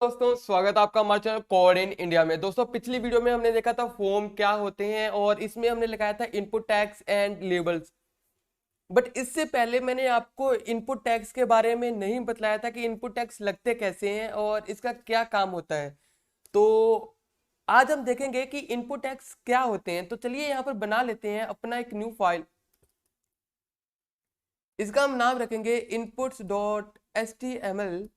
दोस्तों स्वागत है आपका हमारे चैनल कोड इन इंडिया में। दोस्तों पिछली वीडियो में हमने देखा था फॉर्म क्या होते हैं और इसमें हमने लगाया था input tags and labels. But इससे पहले मैंने आपको इनपुट टैग्स के बारे में नहीं बतलाया था कि इनपुट टैग्स लगते कैसे हैं और इसका क्या काम होता है। तो आज हम देखेंगे कि इनपुट टैग्स क्या होते हैं। तो चलिए यहाँ पर बना लेते हैं अपना एक न्यू फाइल। इसका हम नाम रखेंगे inputs dot S T M L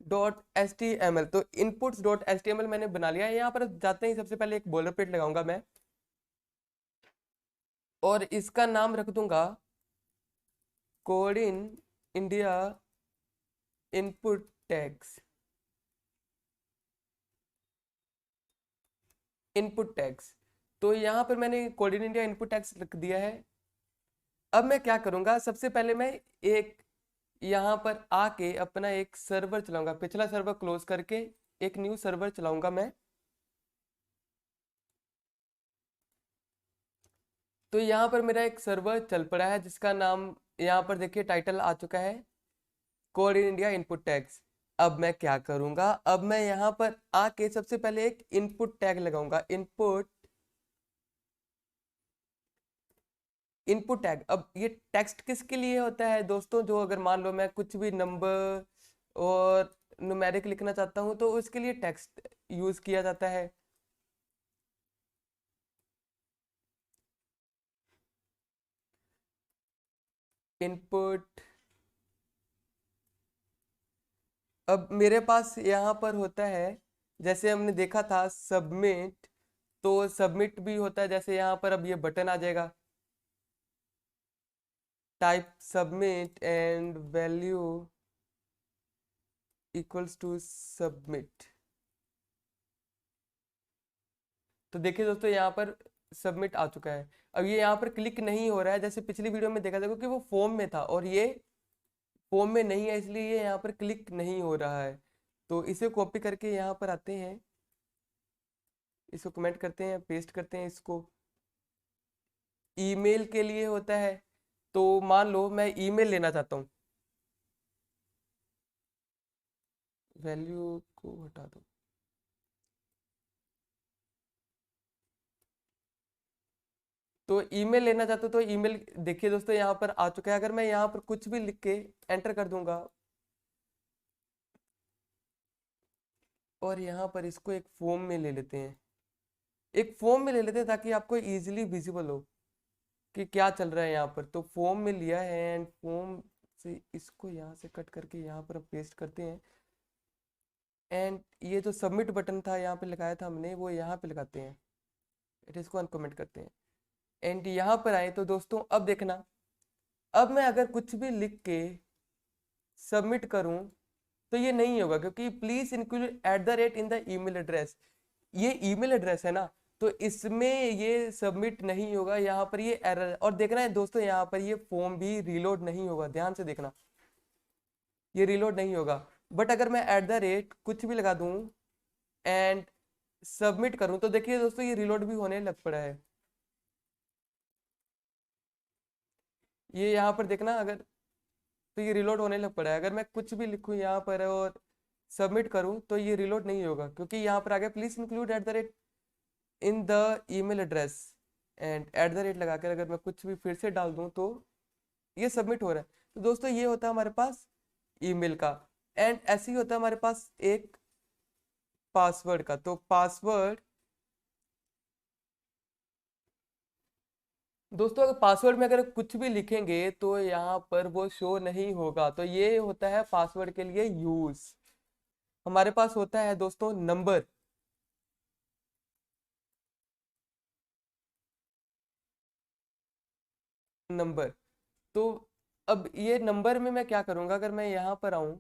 dot S T M L. तो inputs dot S T M L मैंने बना लिया है। यहाँ पर जाते ही सबसे पहले एक बॉलर प्लेट लगाऊंगा मैं और इसका नाम रख दूंगा code in India input tags. Input tags तो यहाँ पर मैंने code in India input tags रख दिया है। अब मैं क्या करूंगा, सबसे पहले मैं एक यहाँ पर आके अपना एक सर्वर चलाऊंगा। पिछला सर्वर क्लोज करके एक न्यू सर्वर चलाऊंगा मैं। तो यहाँ पर मेरा एक सर्वर चल पड़ा है जिसका नाम यहाँ पर देखिए टाइटल आ चुका है code in India input tags. अब मैं क्या करूंगा, अब मैं यहाँ पर आके सबसे पहले एक इनपुट टैग लगाऊंगा। Input tag. अब ये टेक्स्ट किसके लिए होता है दोस्तों, जो अगर मान लो मैं कुछ भी नंबर और न्यूमेरिक लिखना चाहता हूँ तो उसके लिए टेक्स्ट यूज किया जाता है। इनपुट। अब मेरे पास यहाँ पर होता है, जैसे हमने देखा था सबमिट, तो सबमिट भी होता है। जैसे यहाँ पर अब ये बटन आ जाएगा, type submit and value equals to submit. तो देखिए दोस्तों यहाँ पर सबमिट आ चुका है। अब ये यहाँ पर क्लिक नहीं हो रहा है जैसे पिछली वीडियो में देखा था, क्योंकि वो फॉर्म में था और ये फॉर्म में नहीं है, इसलिए ये यहाँ पर क्लिक नहीं हो रहा है। तो इसे कॉपी करके यहाँ पर आते हैं, इसको कमेंट करते हैं, पेस्ट करते हैं इसको। ईमेल के लिए होता है। तो मान लो मैं ईमेल लेना चाहता हूँ, वैल्यू को हटा दो। तो ईमेल लेना चाहते हो तो ईमेल देखिए दोस्तों यहाँ पर आ चुका है। अगर मैं यहाँ पर कुछ भी लिख के एंटर कर दूंगा और यहाँ पर इसको एक फॉर्म में ले लेते हैं, एक फॉर्म में ले लेते हैं ताकि आपको इजीली विजिबल हो कि क्या चल रहा है यहाँ पर। तो फॉर्म में लिया है एंड फॉर्म से इसको यहाँ से कट करके यहाँ पर पेस्ट करते हैं। एंड ये जो सबमिट बटन था यहाँ पे लगाया था हमने, वो यहाँ पे लगाते हैं। इसको अनकमेंट करते हैं एंड यहाँ पर आए तो दोस्तों अब देखना, अब मैं अगर कुछ भी लिख के सबमिट करूं तो ये नहीं होगा, क्योंकि please include at the rate in the email address, ये ईमेल एड्रेस है ना, तो इसमें ये सबमिट नहीं होगा। यहाँ पर ये एरर, और देखना है दोस्तों यहाँ पर ये फॉर्म भी रीलोड नहीं होगा, ध्यान से देखना, ये रीलोड नहीं होगा। बट अगर मैं एट द रेट कुछ भी लगा दूं एंड सबमिट करूं तो देखिए दोस्तों ये रीलोड भी होने लग पड़ा है। ये यहाँ पर देखना, अगर तो ये रिलोड होने लग पड़ा है। अगर मैं कुछ भी लिखूँ यहाँ पर और सबमिट करूँ तो ये रिलोड नहीं होगा, क्योंकि यहाँ पर आ गया please include at the rate in the email address. And at the rate लगाकर अगर मैं कुछ भी फिर से डाल दूँ तो ये सबमिट हो रहा है। तो दोस्तों ये होता है हमारे पास ईमेल का। एंड ऐसे ही होता है हमारे पास एक पासवर्ड का। तो पासवर्ड दोस्तों, अगर पासवर्ड में अगर कुछ भी लिखेंगे तो यहाँ पर वो शो नहीं होगा। तो ये होता है पासवर्ड के लिए यूज। हमारे पास होता है दोस्तों नंबर। नंबर तो अब ये नंबर में मैं क्या करूंगा, अगर मैं यहाँ पर आऊं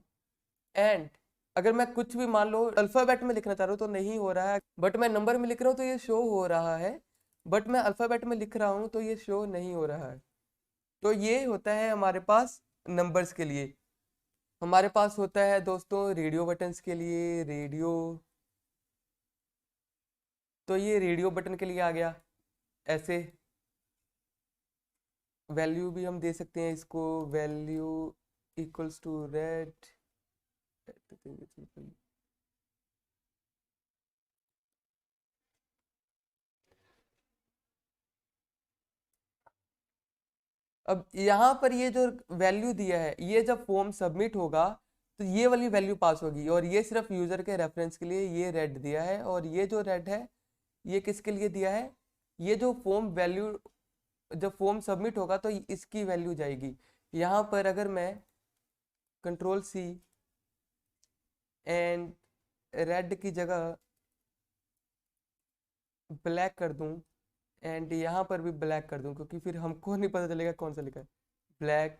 एंड अगर मैं कुछ भी मान लो अल्फाबेट में लिखना चाह रहा हूँ तो नहीं हो रहा है, बट मैं नंबर में लिख रहा हूँ तो ये शो हो रहा है। बट मैं अल्फाबेट में लिख रहा हूँ तो ये शो नहीं हो रहा है। तो ये होता है हमारे पास नंबर्स के लिए। हमारे पास होता है दोस्तों रेडियो बटन्स के लिए, रेडियो। तो ये रेडियो बटन के लिए आ गया ऐसे। वैल्यू भी हम दे सकते हैं इसको, वैल्यू इक्वल्स टू रेड। अब यहाँ पर ये जो वैल्यू दिया है, ये जब फॉर्म सबमिट होगा तो ये वाली वैल्यू पास होगी, और ये सिर्फ यूजर के रेफरेंस के लिए ये रेड दिया है, और ये जो रेड है ये किसके लिए दिया है, ये जो फॉर्म वैल्यू जब फॉर्म सबमिट होगा तो इसकी वैल्यू जाएगी। यहाँ पर अगर मैं कंट्रोल सी एंड रेड की जगह ब्लैक कर दूं, एंड यहाँ पर भी ब्लैक कर दूं, क्योंकि फिर हमको नहीं पता चलेगा कौन सा लिखा है, ब्लैक।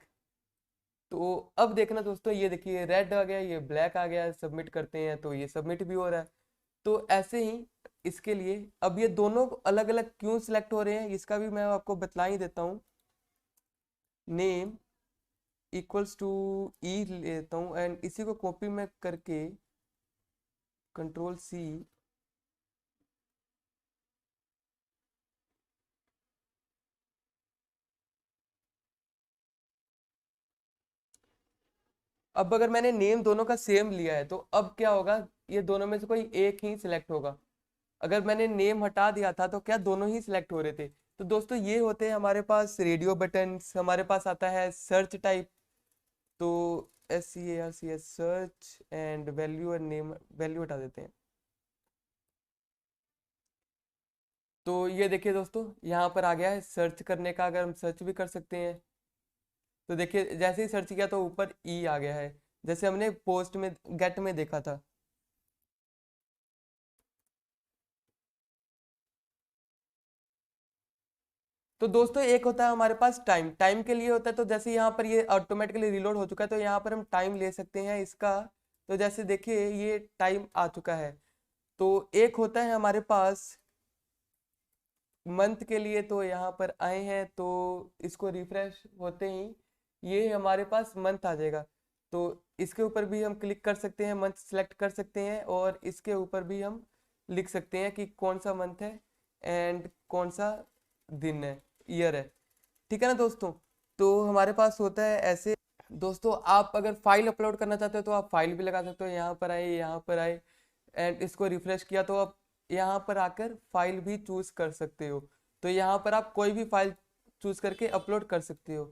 तो अब देखना दोस्तों, ये देखिए रेड आ गया, ये ब्लैक आ गया, सबमिट करते हैं तो ये सबमिट भी हो रहा है। तो ऐसे ही इसके लिए अब ये दोनों अलग अलग क्यों सिलेक्ट हो रहे हैं, इसका भी मैं आपको बतला ही देता हूँ। नेम इक्वल्स टू ई लेता हूँ, एंड इसी को कॉपी में करके कंट्रोल सी, अब अगर मैंने नेम दोनों का सेम लिया है तो अब क्या होगा, ये दोनों में से कोई एक ही सिलेक्ट होगा। अगर मैंने नेम हटा दिया था तो क्या दोनों ही सिलेक्ट हो रहे थे। तो दोस्तों ये होते हैं हमारे पास रेडियो बटन्स। हमारे पास आता है सर्च टाइप, तो SEARCH सर्च, एंड वैल्यू और नेम, वैल्यू हटा देते हैं। तो ये देखिए दोस्तों, यहाँ पर आ गया है सर्च करने का, अगर हम सर्च भी कर सकते हैं। तो देखिए जैसे ही सर्च किया तो ऊपर ई आ गया है, जैसे हमने पोस्ट में गेट में देखा था। तो दोस्तों एक होता है हमारे पास टाइम, टाइम के लिए होता है, तो जैसे यहाँ पर ये ऑटोमेटिकली रिलोड हो चुका है तो यहाँ पर हम टाइम ले सकते हैं इसका। तो जैसे देखिए ये टाइम आ चुका है। तो एक होता है हमारे पास मंथ के लिए, तो यहाँ पर आए हैं तो इसको रिफ्रेश होते ही ये हमारे पास मंथ आ जाएगा। तो इसके ऊपर भी हम क्लिक कर सकते हैं, मंथ सेलेक्ट कर सकते हैं, और इसके ऊपर भी हम लिख सकते हैं कि कौन सा मंथ है एंड कौन सा दिन है, ईयर है। ठीक है ना दोस्तों। तो हमारे पास होता है ऐसे। दोस्तों आप अगर फाइल अपलोड करना चाहते हो तो आप फाइल भी लगा सकते हो, यहाँ पर आए, यहाँ पर आए, एंड इसको रिफ्रेश किया तो आप यहाँ पर आकर फाइल भी चूज कर सकते हो। तो यहाँ पर आप कोई भी फाइल चूज करके अपलोड कर सकते हो।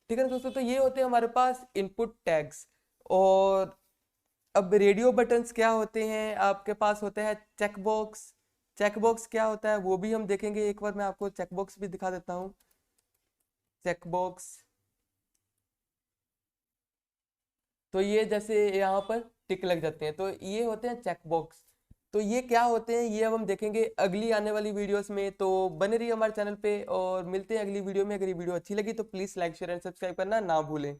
ठीक है ना दोस्तों। तो ये होते हैं हमारे पास इनपुट टैग्स। और अब रेडियो बटन्स क्या होते हैं, आपके पास होते हैं चेकबॉक्स। चेकबॉक्स क्या होता है वो भी हम देखेंगे, एक बार मैं आपको चेकबॉक्स भी दिखा देता हूँ। चेकबॉक्स, तो ये जैसे यहाँ पर टिक लग जाते हैं, तो ये होते हैं चेकबॉक्स। तो ये क्या होते हैं ये अब हम देखेंगे अगली आने वाली वीडियोस में। तो बने रहिए हमारे चैनल पे, और मिलते हैं अगली वीडियो में। अगर ये वीडियो अच्छी लगी तो please like share and subscribe करना ना भूलें।